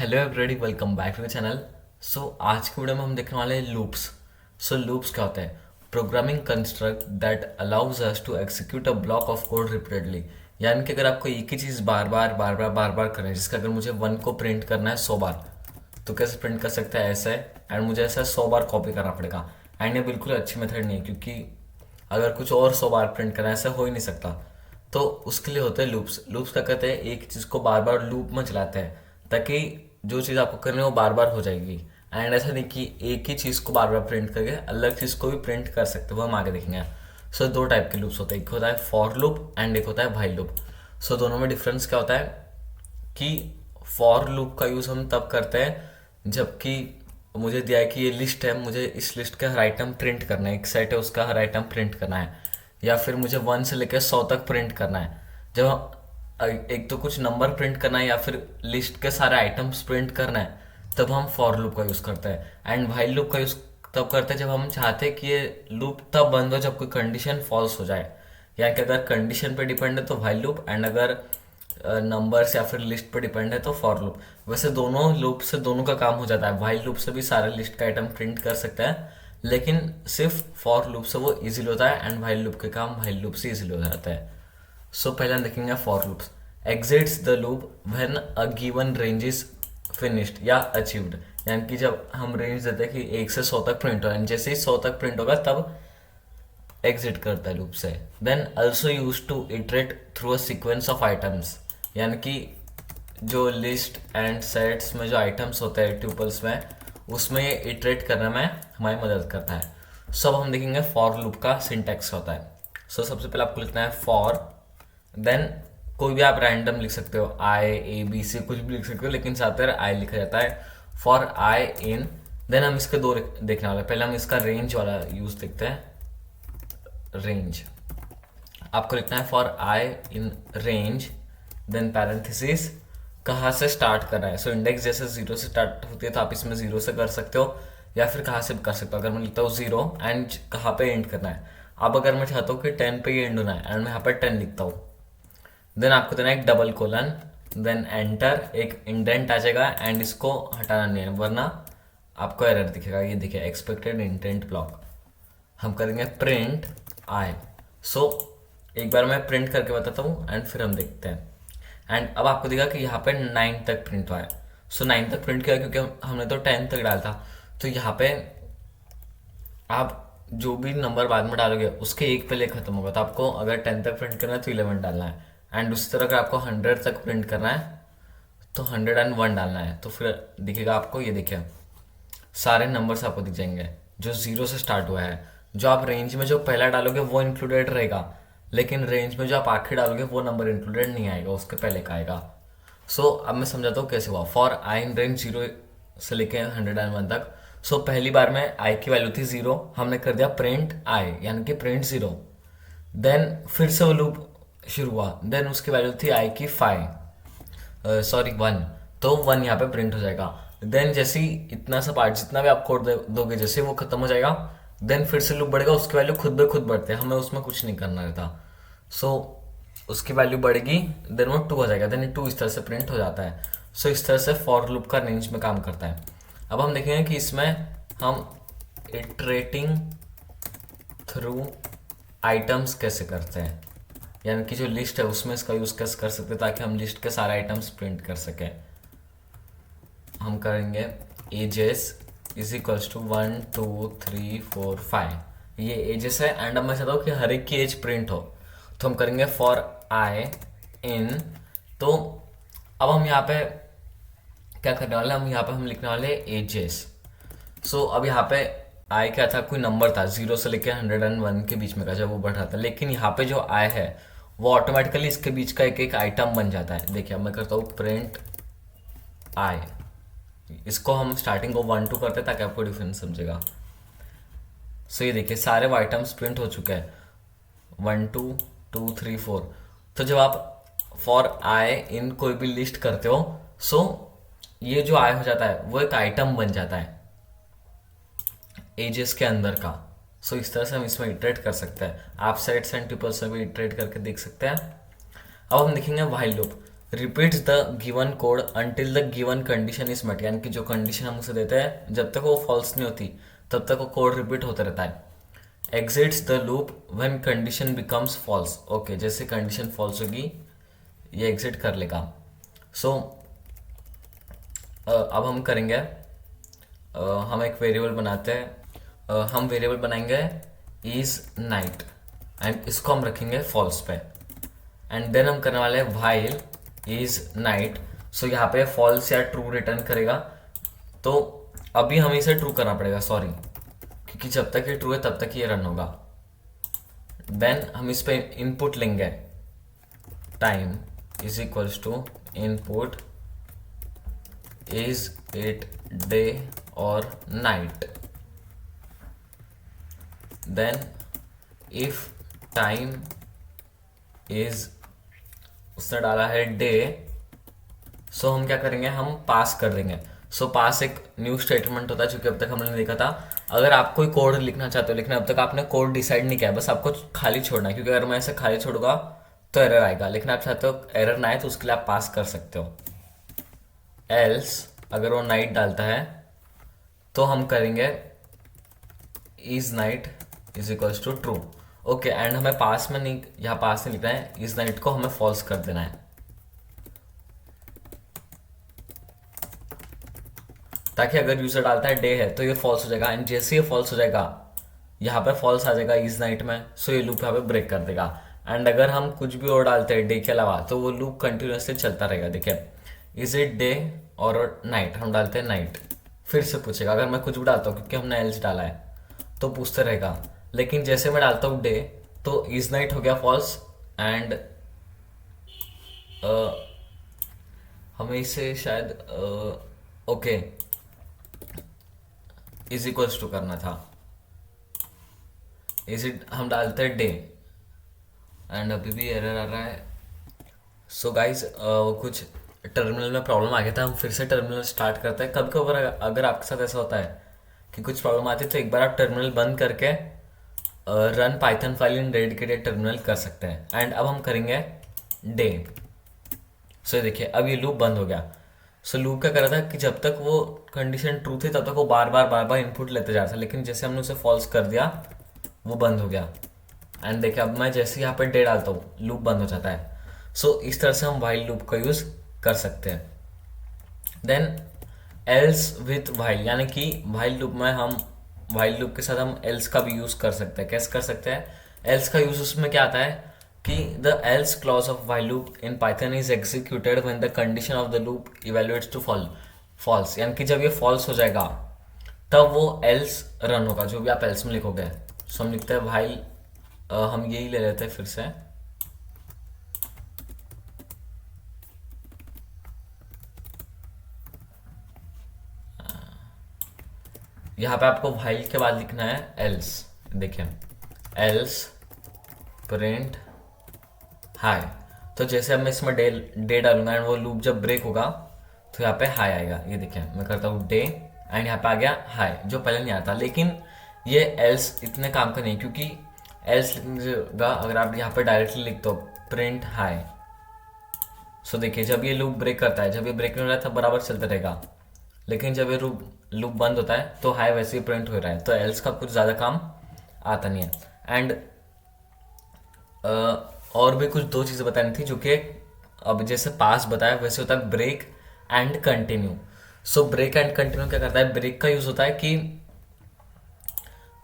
Hello everybody, welcome back to the channel. आज की video में हम देखने वाले हैं लूप्स। लूप्स क्या होता है? Programming construct that allows us to execute a block of code repeatedly. यानी कि अगर आपको एक ही चीज़ बार बार करना है, जिसका अगर मुझे 1 को प्रिंट करना है 100 बार, तो कैसे प्रिंट कर सकते हैं? ऐसे। एंड मुझे ऐसा 100 बार कॉपी करना पड़ेगा। एंड ये बिल्कुल अच्छी मेथड नहीं है, क्योंकि अगर कुछ और 100 बार प्रिंट करना है, ऐसा हो ही नहीं सकता। तो उसके लिए होते हैं लूप्स। लूप्स क्या कहते हैं? एक चीज़ को बार बार लूप में चलाते हैं, ताकि जो चीज़ आपको करनी है वो बार बार हो जाएगी। एंड ऐसा नहीं कि एक ही चीज़ को बार बार प्रिंट करके अलग चीज़ को भी प्रिंट कर सकते हो, वो हम आगे देखेंगे। दो टाइप के लूप्स होते हैं, एक होता है फॉर लूप एंड एक होता है व्हाइल लूप। दोनों में डिफरेंस क्या होता है कि फॉर लूप का यूज़ हम तब करते हैं जबकि मुझे दिया है कि ये लिस्ट है, मुझे इस लिस्ट का हर आइटम प्रिंट करना है, एक सेट है उसका हर आइटम प्रिंट करना है, या फिर मुझे 1 से लेकर 100 तक प्रिंट करना है। जब एक तो कुछ नंबर प्रिंट करना है या फिर लिस्ट के सारे आइटम्स प्रिंट करना है, तब हम फॉर लूप का यूज़ करते हैं। एंड व्हाइल लूप का यूज़ तब करते हैं जब हम चाहते हैं कि ये लूप तब बंद हो जब कोई कंडीशन फॉल्स हो जाए। यानी कि अगर कंडीशन पे डिपेंड है तो व्हाइल लूप, एंड अगर नंबर्स या फिर लिस्ट पे डिपेंड है तो फॉर लूप। वैसे दोनों लूप से दोनों का काम हो जाता है। व्हाइल लूप से भी सारे लिस्ट का आइटम प्रिंट कर सकते हैं, लेकिन सिर्फ फॉर लूप से वो इजीली होता है, एंड व्हाइल लूप के काम व्हाइल लूप से इजीली हो जाता है। पहले हम देखेंगे for loops. Exits the loop when a given range is finished या अचीव्ड। यानी कि जब हम रेंज देते हैं कि 1 से 100 तक प्रिंट हो, जैसे ही 100 तक प्रिंट होगा तब एग्जिट करता है लूप से। Then also use to iterate through a sequence of items. यानी कि जो लिस्ट एंड सेट्स में जो आइटम्स होते हैं ट्यूपल्स में, उसमें ये इटरेट करने में हमारी मदद करता है। अब हम देखेंगे फॉर लूप का सिंटैक्स होता है। सबसे पहले आपको लिखना है फॉर, देन कोई भी आप रैंडम लिख सकते हो, आई ए बी सी कुछ भी लिख सकते हो, लेकिन ज़्यादातर आई लिखा जाता है। फॉर आई इन, देन हम इसके दो देखने वाले। पहले हम इसका रेंज वाला यूज देखते हैं। रेंज आपको लिखना है for i in range, then parenthesis कहाँ से स्टार्ट करना है। इंडेक्स जैसे 0 से स्टार्ट होती है तो आप इसमें 0 से कर सकते हो, या फिर कहाँ से भी कर सकते हो। अगर मैं लिखता हूँ 0 एंड कहाँ पे एंड करना है। अब अगर मैं चाहता हूँ कि 10 पे ही एंड होना है एंड मैं यहाँ पर 10 लिखता हूँ, देन आपको देना एक डबल कोलन, देन एंटर, एक इंडेंट आ जाएगा एंड इसको हटाना नहीं है, वरना आपको एरर दिखेगा। ये देखिए, एक्सपेक्टेड इंटेंट ब्लॉक। हम करेंगे प्रिंट आई। एक बार मैं प्रिंट करके बताता हूँ एंड फिर हम देखते हैं। एंड अब आपको दिखा कि यहाँ पे 9 तक प्रिंट हुआ है। 9 तक प्रिंट किया क्योंकि हमने तो 10 तक डाला था। तो यहाँ पे आप जो भी नंबर बाद में डालोगे उसके एक पहले खत्म होगा। तो आपको अगर 10 तक प्रिंट करना है तो 11 डालना है, एंड उसी तरह अगर आपको 100 तक प्रिंट करना है तो 101 डालना है। तो फिर दिखेगा आपको, ये देखिए सारे नंबर्स आपको दिख जाएंगे जो 0 से स्टार्ट हुआ है। जो आप रेंज में जो पहला डालोगे वो इंक्लूडेड रहेगा, लेकिन रेंज में जो आप आखिर डालोगे वो नंबर इंक्लूडेड नहीं आएगा, उसके पहले का आएगा। अब मैं समझाता हूँ कैसे हुआ। फॉर आई इन रेंज 0 से लेके 101 तक। पहली बार में आई की वैल्यू थी 0, हमने कर दिया प्रिंट आई, यानी कि प्रिंट 0। देन फिर से वो लूप शुरू हुआ, देन उसकी वैल्यू थी आई की 1, तो 1 यहाँ पे प्रिंट हो जाएगा। देन जैसे ही इतना सा पार्ट जितना भी आप कोड दोगे, जैसे वो खत्म हो जाएगा, देन फिर से लूप बढ़ेगा, उसकी वैल्यू खुद ब खुद बढ़ते हैं, हमें उसमें कुछ नहीं करना रहता। उसकी वैल्यू बढ़ेगी, देन वो 2 हो जाएगा, देन 2 इस तरह से प्रिंट हो जाता है। इस तरह से फॉर लूप का रेंज में काम करता है। अब हम देखेंगे कि इसमें हम इटरेटिंग थ्रू आइटम्स कैसे करते हैं। यानी कि जो लिस्ट है उसमें इसका यूज़ कैसे कर सकते हैं ताकि हम लिस्ट के सारे आइटम्स प्रिंट कर सकें। हम करेंगे एजेस इज इक्वल्स टू 1 2 3 4 5, ये एजेस है। एंड अब मैं चाहता हूँ कि हर एक की एज प्रिंट हो, तो हम करेंगे फॉर आई इन। तो अब हम यहाँ पे क्या करने वाले, हम यहाँ पे हम लिखने वाले एजेस। अब यहाँ पे आई क्या था, कोई नंबर था 0 से लेकर 101 के बीच में का, जब वो बढ़ रहा था। लेकिन यहाँ पे जो आई है वो ऑटोमेटिकली इसके बीच का एक एक आइटम बन जाता है। देखिए अब मैं करता हूँ प्रिंट आई, इसको हम स्टार्टिंग को 1 2 करते हैं ताकि आपको डिफरेंस समझेगा। ये देखिए सारे वो आइटम्स प्रिंट हो चुके हैं, 1 2 2 3 4। तो जब आप फॉर आई इन कोई भी लिस्ट करते हो, ये जो आई हो जाता है वो एक आइटम बन जाता है एजेस के अंदर का। इस तरह से हम इसमें इटरेट कर सकते हैं। आप सेट्स एंड ट्यूपल्स में भी इटरेट करके देख सकते हैं। अब हम देखेंगे while loop. Repeats the given code until the given condition is met, यानी कि जो कंडीशन हम उसे देते हैं जब तक वो फॉल्स नहीं होती तब तक वो कोड रिपीट होता रहता है। Exits the loop when condition becomes false, okay जैसे कंडीशन फॉल्स होगी ये एग्जिट कर लेगा। सो अब हम करेंगे, हम एक वेरिएबल बनाते हैं, हम वेरिएबल बनाएंगे इज नाइट एंड इसको हम रखेंगे फॉल्स पे, एंड देन हम करने वाले हैं व्हाइल इज नाइट। सो यहाँ पे फॉल्स या ट्रू रिटर्न करेगा, तो अभी हमें इसे ट्रू करना पड़ेगा, सॉरी, क्योंकि जब तक ये ट्रू है तब तक ये रन होगा। देन हम इस पे इनपुट लेंगे, time is equals to input is it day और night. Then if time is, उसने डाला है डे, सो हम क्या करेंगे, हम पास कर देंगे। सो पास एक न्यू स्टेटमेंट होता है जो कि अब तक हमने देखा था। अगर आप कोई कोड लिखना चाहते हो, लेकिन अब तक आपने कोड डिसाइड नहीं किया, बस आपको खाली छोड़ना है, क्योंकि अगर मैं ऐसे खाली छोड़ूंगा तो एरर आएगा, लेकिन आप चाहते हो एरर ना आए तो उसके लिए आप पास कर सकते हो। एल्स अगर वो नाइट डालता है तो हम करेंगे is night is equals to true, okay. And हमें पास में नहीं, यहाँ पास नहीं लिखना है, इज नाइट को हमें फॉल्स कर देना है, ताकि अगर यूजर डालता है डे है तो ये फॉल्स हो जाएगा, एंड जैसे ये फॉल्स हो जाएगा यहाँ पे फॉल्स आ जाएगा इज नाइट में, सो ये लूप यहाँ पे ब्रेक कर देगा। एंड अगर हम कुछ भी और डालते हैं डे के अलावा तो वो लूप कंटिन्यूसली चलता रहेगा। देखिए इज इट डे और नाइट, हम डालते हैं नाइट, फिर से पूछेगा। अगर मैं कुछ भी डालता हूँ क्योंकि हमने एल्स डाला है तो पूछते रहेगा, लेकिन जैसे मैं डालता हूँ डे तो इज नाइट हो गया फॉल्स, एंड हमें इसे शायद ओके इज इक्वल्स टू करना था, इज इट हम डालते हैं डे, एंड अभी भी एरर आ रहा है। सो गाइज कुछ टर्मिनल में प्रॉब्लम आ गया था, हम फिर से टर्मिनल स्टार्ट करते हैं। कभी कभी अगर आपके साथ ऐसा होता है कि कुछ प्रॉब्लम आती है तो एक बार आप टर्मिनल बंद करके run Python file in dedicated terminal कर सकते हैं। एंड अब हम करेंगे डे। सो देखिए अब ये लूप बंद हो गया। सो लूप क्या कर रहा था कि जब तक वो कंडीशन ट्रू थी तब तक वो बार बार इनपुट लेते जा रहा था, लेकिन जैसे हमने उसे फॉल्स कर दिया वो बंद हो गया। एंड देखिए अब मैं जैसे यहाँ पे डे डालता हूँ लूप बंद हो जाता है। सो इस तरह से हम व्हाइल लूप का यूज कर सकते हैं। देन एल्स विथ व्हाइल, यानी कि व्हाइल लूप में हम व्हाइल लूप के साथ हम एल्स का भी यूज कर सकते हैं। कैसे कर सकते हैं एल्स का यूज? उसमें क्या आता है कि the else clause of while loop in Python is executed when the condition of the loop evaluates to false, यानी कि जब ये फॉल्स हो जाएगा तब वो एल्स रन होगा, जो भी आप एल्स में लिखोगे। सो हम लिखते हैं व्हाइल, हम यही ले लेते हैं फिर से, यहाँ पे आपको व्हाइल के बाद लिखना है एल्स। देखिए एल्स प्रिंट हाई, तो जैसे अब मैं इसमें डे डालूंगा एंड वो लूप जब ब्रेक होगा तो यहाँ पे हाई आएगा। ये देखिए मैं करता हूँ डे एंड यहाँ पे आ गया हाई, जो पहले नहीं आता। लेकिन ये एल्स इतने काम का नहीं, क्योंकि एल्स लिखने की जगह अगर आप यहाँ पे डायरेक्टली लिख दो प्रिंट हाई, सो देखिए जब ये लूप ब्रेक करता है, जब ये ब्रेक नहीं हो रहा है तब बराबर चलता रहेगा, लेकिन जब ये लूप बंद होता है तो हाई वैसे ही प्रिंट हो रहा है। तो एल्स का कुछ ज़्यादा काम आता नहीं है। एंड और भी कुछ दो चीज़ें बतानी थी, जो कि अब जैसे पास बताया वैसे होता है break and continue. So break and continue क्या करता है, ब्रेक का यूज़ होता है कि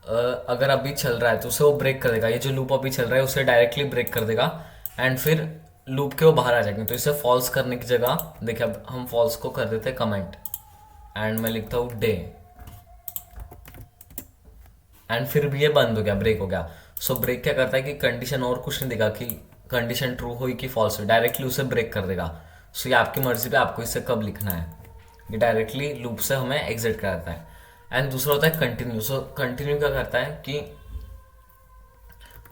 अगर अभी चल रहा है तो उसे वो ब्रेक कर देगा, ये जो लूप अभी चल रहा है उसे डायरेक्टली ब्रेक कर देगा एंड फिर लूप के वो बाहर आ जाएंगे। तो इसे फॉल्स करने की जगह देखिए अब हम फॉल्स को कर देते हैं कमेंट, एंड मैं लिखता हूँ डे, एंड फिर भी ये बंद हो गया, ब्रेक हो गया। सो ब्रेक क्या करता है कि कंडीशन और कुछ नहीं देगा कि कंडीशन ट्रू हुई कि फॉल्स हुई, डायरेक्टली उसे ब्रेक कर देगा। सो ये आपकी मर्जी पे आपको इसे कब लिखना है, ये डायरेक्टली लूप से हमें एग्जिट कराता है। एंड दूसरा होता है कंटिन्यू। सो कंटिन्यू क्या करता है कि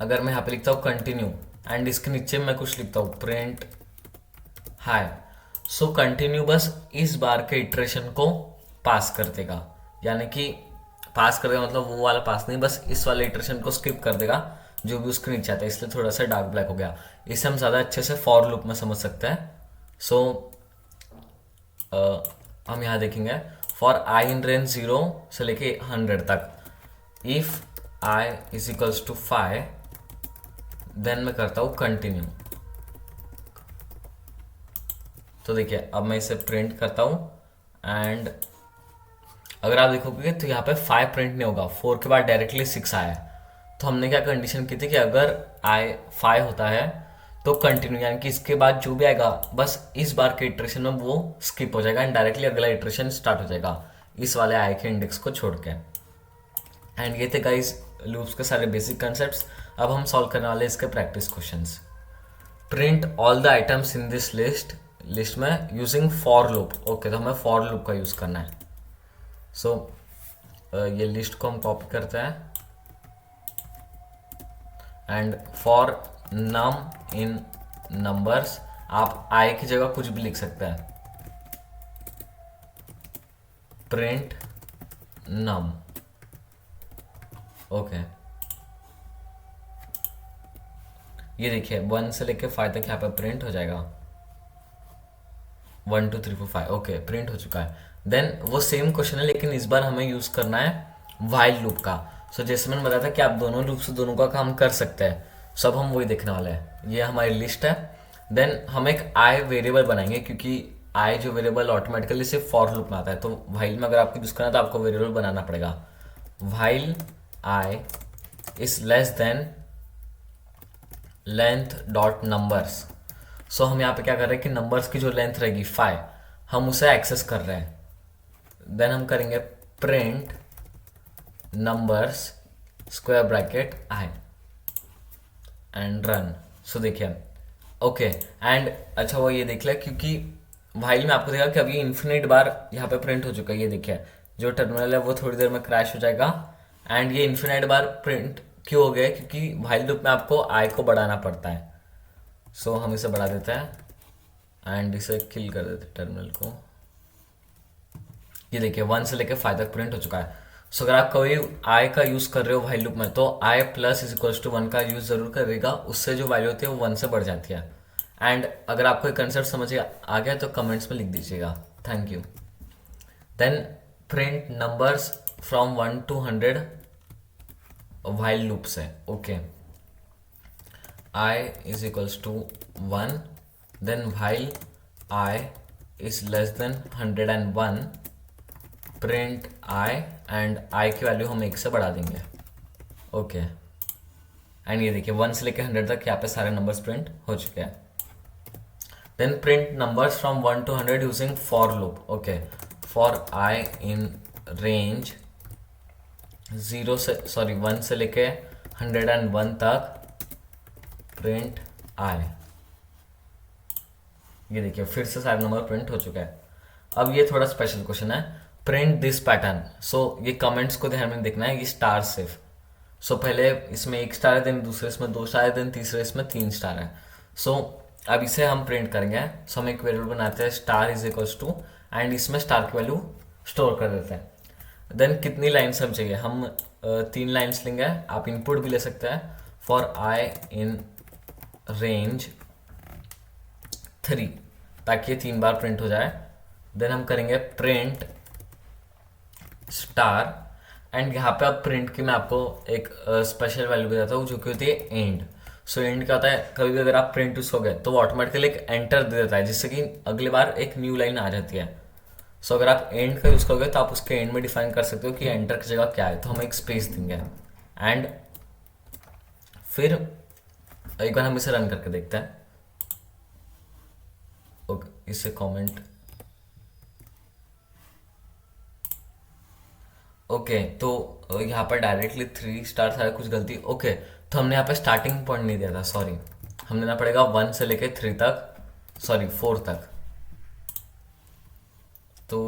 अगर मैं यहाँ पे लिखता हूँ कंटिन्यू एंड इसके नीचे मैं कुछ लिखता हूँ प्रिंट हाई, सो कंटिन्यू बस इस बार के इटरेशन को पास कर देगा, यानी कि पास कर देगा मतलब वो वाला पास नहीं, बस इस वाले इटरेशन को स्किप कर देगा जो भी उसके नीचे आता है, इसलिए थोड़ा सा डार्क ब्लैक हो गया। इसे हम ज़्यादा अच्छे से फॉर लूप में समझ सकते हैं। सो हम यहाँ देखेंगे फॉर आई इन रेंज 0 से लेके 100 तक if i is equals to 5 then मैं करता हूँ कंटिन्यू। तो देखिए अब मैं इसे प्रिंट करता हूँ एंड अगर आप देखोगे तो यहाँ पे 5 प्रिंट नहीं होगा, 4 के बाद डायरेक्टली 6 आया। तो हमने क्या कंडीशन की थी कि अगर आई 5 होता है तो कंटिन्यू, यानी कि इसके बाद जो भी आएगा बस इस बार के इटरेशन में वो स्किप हो जाएगा एंड डायरेक्टली अगला इटरेशन स्टार्ट हो जाएगा इस वाले आई के इंडेक्स को छोड़ के। एंड ये थे गाइस लूप्स के सारे बेसिक कंसेप्ट्स। अब हम सॉल्व करने वाले इसके practice questions. Print all the items in this list में यूजिंग फॉर लूप। ओके, तो हमें फॉर लूप का यूज़ करना है। सो ये लिस्ट को हम कॉपी करते हैं and for num in numbers, आप आई की जगह कुछ भी लिख सकते हैं, प्रिंट नम। ओके, ये देखिए 1 से लेके 5 तक यहाँ पे प्रिंट हो जाएगा, 1 2 3 4 5। ओके, प्रिंट हो चुका है। देन वो सेम क्वेश्चन है लेकिन इस बार हमें यूज करना है व्हाइल लूप का। सो जैसे मैंने बताया था कि आप दोनों लूप से दोनों का काम कर सकते हैं, सब हम वही देखने वाले हैं। ये हमारी लिस्ट है। देन हम एक आई वेरिएबल बनाएंगे क्योंकि आई जो वेरिएबल ऑटोमेटिकली सिर्फ फॉर लूप में आता है, तो व्हाइल में अगर आपको यूज करना है तो आपको वेरिएबल बनाना पड़ेगा। While I is less than length dot numbers. So हम यहाँ पे क्या कर रहे हैं कि नंबर्स की जो लेंथ रहेगी 5 हम उसे एक्सेस कर रहे हैं। देन हम करेंगे print numbers square bracket I and run. So देखिए ओके एंड अच्छा वो ये देख लिया क्योंकि व्हाइल में आपको देखा कि अभी इन्फिनिट बार यहाँ पे प्रिंट हो चुका है। ये देखिए जो टर्मिनल है वो थोड़ी देर में क्रैश हो जाएगा एंड ये इन्फिनिट बार प्रिंट क्यों हो गया क्योंकि व्हाइल लूप में आपको आई को बढ़ाना पड़ता है। सो हम इसे बढ़ा देते हैं एंड इसे किल कर देते हैं टर्मिनल को। ये देखिए 1 से लेके 5 तक प्रिंट हो चुका है। सो अगर आप कभी आई का यूज कर रहे हो व्हाइल लूप में तो आई प्लस इज इक्वल्स टू 1 का यूज जरूर करेगा, उससे जो वैल्यू होती है वो 1 से बढ़ जाती है। एंड अगर आपको एक कंसेप्ट समझ आ गया तो कमेंट्स में लिख दीजिएगा। Thank you. Then print numbers from 1 to 100 while loop से। Okay, I is equals to 1 then while I is less than 101 print I and I की वैल्यू हम 1 से बढ़ा देंगे। ओके एंड ये देखिए 1 से लेके 100 तक यहाँ पे सारे नंबर्स प्रिंट हो चुके हैं। Then print numbers from 1 to 100 using for loop. Okay, for i in range 1 से लेके 101 तक प्रिंट आई। ये देखिए फिर से सारे नंबर प्रिंट हो चुका है। अब ये थोड़ा स्पेशल क्वेश्चन है, प्रिंट दिस पैटर्न। सो ये कमेंट्स को ध्यान में देखना है, ये स्टार सिर्फ। सो पहले इसमें 1 स्टार है, देन दूसरे इसमें 2 स्टार है, देन तीसरे इसमें 3 स्टार है। सो अब इसे हम प्रिंट करेंगे। सो हम एक वेरिएबल बनाते हैं star is equals to and इसमें स्टार की वैल्यू स्टोर कर देते हैं। देन कितनी लाइन्स हम चाहिए, हम 3 लाइन्स लेंगे, आप इनपुट भी ले सकते हैं। फॉर आई इन रेंज 3 ताकि ये 3 बार प्रिंट हो जाए। देन हम करेंगे प्रिंट स्टार एंड यहाँ पे आप प्रिंट की मैं आपको एक स्पेशल वैल्यू बताता हूँ जो कि होती है एंड। सो एंड क्या होता है, कभी भी अगर आप प्रिंट यूज हो गए तो वो ऑटोमेटिकली एक एंटर दे देता है जिससे कि अगली बार एक न्यू लाइन आ जाती है। सो अगर आप एंड का यूज करोगे तो आप उसके एंड में डिफाइन कर सकते हो कि एंटर की जगह क्या है, तो हम एक स्पेस देंगे एंड फिर एक बार हम इसे रन करके देखते हैं। ओके, इसे कमेंट। ओके तो यहाँ पर डायरेक्टली 3 स्टार था, कुछ गलती। ओके तो हमने यहाँ पे स्टार्टिंग पॉइंट नहीं दिया था, सॉरी। हमने देना पड़ेगा 1 से लेके 3 तक, सॉरी 4 तक। तो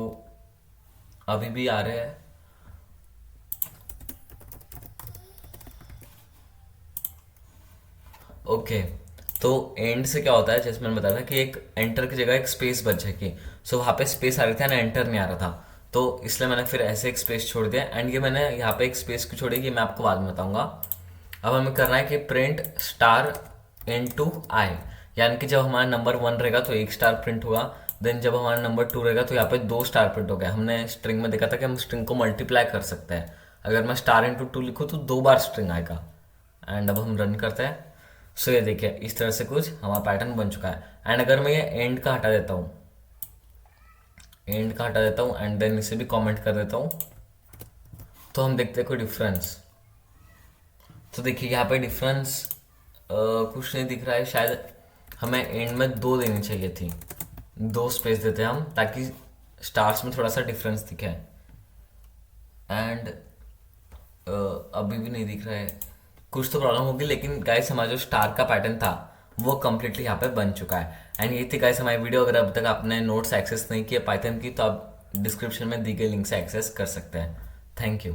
अभी भी आ रहे हैं। ओके तो एंड से क्या होता है, जैसे मैंने बताया था कि एक एंटर की जगह एक स्पेस बच जाएगी। सो वहाँ पे स्पेस आ रही थी ना, एंटर नहीं आ रहा था, तो इसलिए मैंने फिर ऐसे एक स्पेस छोड़ दिया। एंड ये मैंने यहाँ पे एक स्पेस क्यों छोड़ी ये मैं आपको बाद में बताऊंगा। अब हमें करना है कि प्रिंट स्टार इनटू आई, यानी कि जब हमारा नंबर 1 रहेगा तो एक स्टार प्रिंट हुआ, देन जब हमारा नंबर 2 रहेगा तो यहाँ पे 2 स्टार प्रिंट हो गया। हमने स्ट्रिंग में देखा था कि हम स्ट्रिंग को मल्टीप्लाई कर सकते हैं। अगर मैं स्टार इंटू 2 लिखूँ तो 2 बार स्ट्रिंग आएगा। एंड अब हम रन करते हैं। सो ये देखिए इस तरह से कुछ हमारा पैटर्न बन चुका है। एंड अगर मैं ये एंड का हटा देता हूँ, एंड देन इसे भी कमेंट कर देता हूँ, तो हम देखते हैं कोई डिफरेंस। तो देखिए यहाँ पे डिफरेंस कुछ नहीं दिख रहा है। शायद हमें एंड में 2 देनी चाहिए थी, 2 स्पेस देते हैं हम, ताकि स्टार्स में थोड़ा सा डिफरेंस दिखे। एंड अभी भी नहीं दिख रहा है, कुछ तो प्रॉब्लम होगी। लेकिन गाइस हमारा जो स्टार का पैटर्न था वो कम्प्लीटली यहाँ पे बन चुका है। एंड ये थी गाइस हमारी वीडियो। अगर अब तक आपने नोट्स एक्सेस नहीं किए पाइथन की तो आप डिस्क्रिप्शन में दी गई लिंक से एक्सेस कर सकते हैं। Thank you.